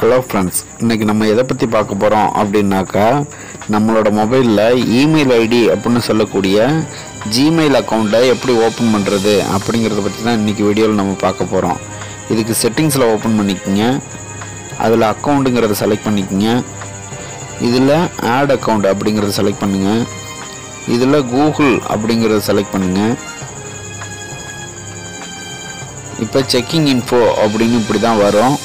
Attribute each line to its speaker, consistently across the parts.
Speaker 1: Hello friends, இன்றைக்கி நம்ம எதை பற்றி பார்க்க போகிறோம் அப்படின்னாக்கா, நம்மளோட மொபைலில் இமெயில் ஐடி அப்படின்னு சொல்லக்கூடிய ஜிமெயில் அக்கௌண்ட்டை எப்படி ஓப்பன் பண்ணுறது அப்படிங்கிறத பற்றி தான் இன்றைக்கி வீடியோவில் நம்ம பார்க்க போகிறோம். இதுக்கு செட்டிங்ஸில் ஓப்பன் பண்ணிக்கோங்க. அதில் அக்கௌண்ட்டுங்கிறத செலக்ட் பண்ணிக்கோங்க. இதில் ஆட் அக்கௌண்ட் அப்படிங்கிறத செலக்ட் பண்ணுங்கள். இதில் கூகுள் அப்படிங்கிறத செலக்ட் பண்ணுங்கள். இப்போ செக்கிங் இன்ஃபோ அப்படின்னு இப்படி தான் வரும்.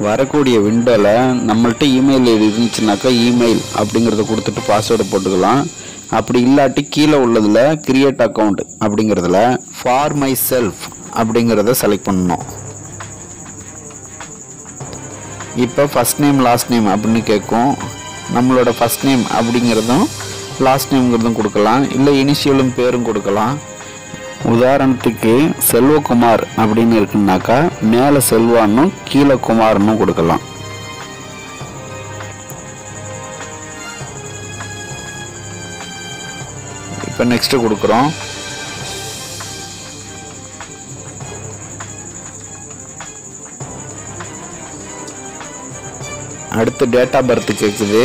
Speaker 1: வரக்கூடிய விண்டோவில் நம்மள்ட்ட இமெயில் இருந்துச்சுனாக்கா இமெயில் அப்படிங்கிறத கொடுத்துட்டு பாஸ்வேர்டு போட்டுக்கலாம். அப்படி இல்லாட்டி கீழே உள்ளதில் கிரியேட் அக்கௌண்ட் அப்படிங்கிறதுல ஃபார் மை செல்ஃப் அப்படிங்கிறத செலக்ட் பண்ணணும். இப்போ ஃபஸ்ட் நேம் லாஸ்ட் நேம் அப்படின்னு கேட்கும். நம்மளோட ஃபஸ்ட் நேம் அப்படிங்கிறதும் லாஸ்ட் நேம்ங்கிறதும் கொடுக்கலாம். இல்லை இனிஷியலும் பேரும் கொடுக்கலாம். உதாரணத்துக்கு செல்வகுமார் அப்படின்னு இருக்குன்னாக்கா மேலே செல்வான்னும் கீழே குமார்னும் கொடுக்கலாம். இப்போ நெக்ஸ்ட் கொடுக்குறோம். அடுத்து டேட் ஆஃப் பர்த் கேட்குது.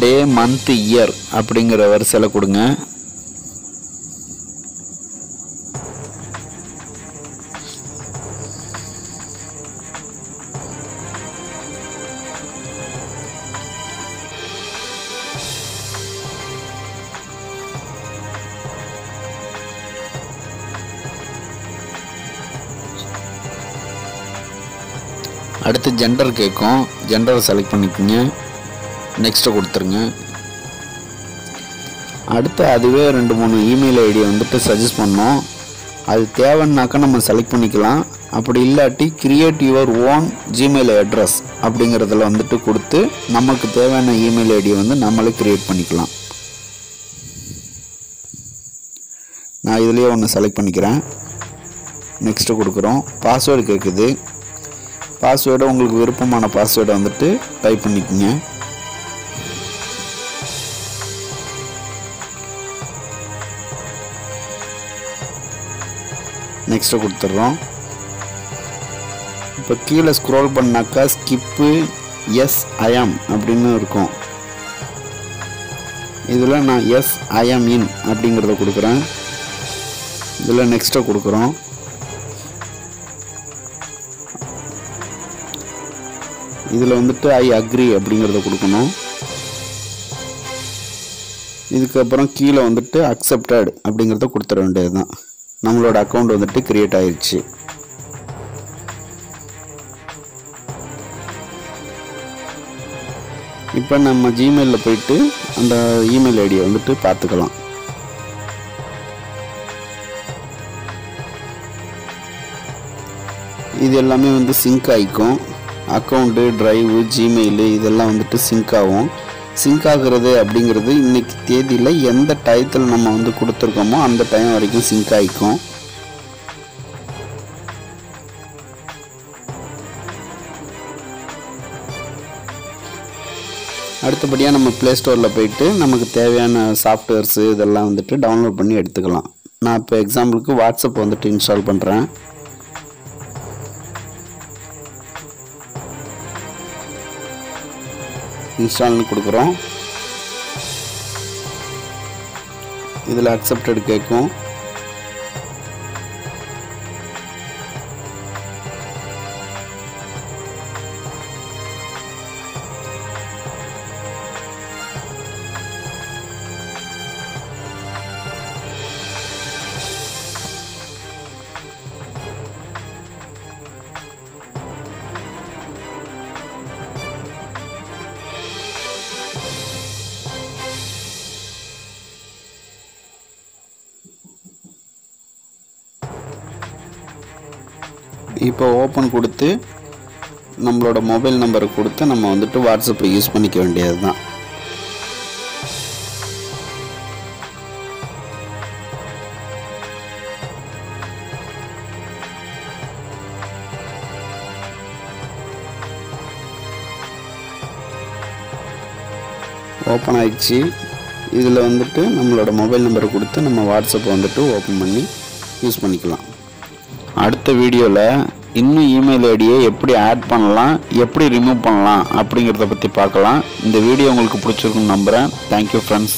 Speaker 1: டே மந்த் இயர் அப்படிங்கிற வரிசையில் கொடுங்க. அடுத்து ஜெண்டர் கேட்கும். ஜெண்டரை செலக்ட் பண்ணிக்கோங்க. நெக்ஸ்ட்டு கொடுத்துருங்க. அடுத்து அதுவே 2-3 இமெயில் ஐடியை வந்துட்டு சஜஸ்ட் பண்ணோம். அது தேவைன்னாக்கா நம்ம செலக்ட் பண்ணிக்கலாம். அப்படி இல்லாட்டி create your own Gmail address அப்படிங்கிறதுல வந்துட்டு கொடுத்து நமக்கு தேவையான இமெயில் ஐடியை வந்து நம்மளே கிரியேட் பண்ணிக்கலாம். நான் இதுலேயே ஒன்று செலக்ட் பண்ணிக்கிறேன். நெக்ஸ்ட்டு கொடுக்குறோம். பாஸ்வேர்டு கேட்குது. பாஸ்வேர்டு உங்களுக்கு விருப்பமான பாஸ்வேர்டை வந்துட்டு டைப் பண்ணிக்கோங்க. நெக்ஸ்ட்டு கொடுத்துட்றோம். இப்போ கீழே ஸ்க்ரோல் பண்ணாக்கா ஸ்கிப்பு எஸ் ஐஎம் அப்படின்னு இருக்கும். இதில் நான் எஸ் ஐஎம் இன் அப்படிங்கிறத கொடுக்குறேன். இதில் நெக்ஸ்ட்டை கொடுக்குறோம். இதில் வந்துட்டு ஐ அக்ரி அப்படிங்கிறத கொடுக்கணும். இதுக்கப்புறம் கீழே வந்துட்டு அக்செப்டட் அப்படிங்கிறத கொடுத்துட வேண்டியது தான். நம்மளோட அக்கௌண்ட் வந்துட்டு கிரியேட் ஆயிடுச்சு. இப்போ நம்ம ஜிமெயிலில் போயிட்டு அந்த இமெயில் ஐடியை வந்துட்டு பார்த்துக்கலாம். இது எல்லாமே வந்து சிங்க் ஆகிக்கும். அக்கௌண்ட்டு, ட்ரைவு, ஜிமெயிலு இதெல்லாம் வந்துட்டு சிங்க் ஆகும். சிங்க் ஆகுறது அப்படிங்கிறது இன்றைக்கி தேதியில் எந்த டயத்தில் நம்ம வந்து கொடுத்துருக்கோமோ அந்த டைம் வரைக்கும் சிங்க் ஆகிக்கும். அடுத்தபடியாக நம்ம ப்ளே ஸ்டோரில் போயிட்டு நமக்கு தேவையான சாஃப்ட்வேர்ஸு இதெல்லாம் வந்துட்டு டவுன்லோட் பண்ணி எடுத்துக்கலாம். நான் இப்போ எக்ஸாம்பிளுக்கு வாட்ஸ்அப் வந்துட்டு இன்ஸ்டால் பண்ணுறேன். இன்ஸ்டால்னு கொடுக்குறோம். இதில் அக்செப்டட் கேட்கும். இப்போ ஓப்பன் கொடுத்து நம்மளோட மொபைல் நம்பரை கொடுத்து நம்ம வந்துட்டு வாட்ஸ்அப்பை யூஸ் பண்ணிக்க வேண்டியது தான். ஓப்பன் ஆயிடுச்சு. இதில் வந்துட்டு நம்மளோட மொபைல் நம்பரை கொடுத்து நம்ம வாட்ஸ்அப்பை வந்துட்டு ஓப்பன் பண்ணி யூஸ் பண்ணிக்கலாம். அடுத்த வீடியோவில் இன்னும் இமெயில் ஐடியை எப்படி ஆட் பண்ணலாம், எப்படி ரிமூவ் பண்ணலாம் அப்படிங்கிறத பற்றி பார்க்கலாம். இந்த வீடியோ உங்களுக்கு பிடிச்சிருக்குன்னு நம்புகிறேன். Thank you friends.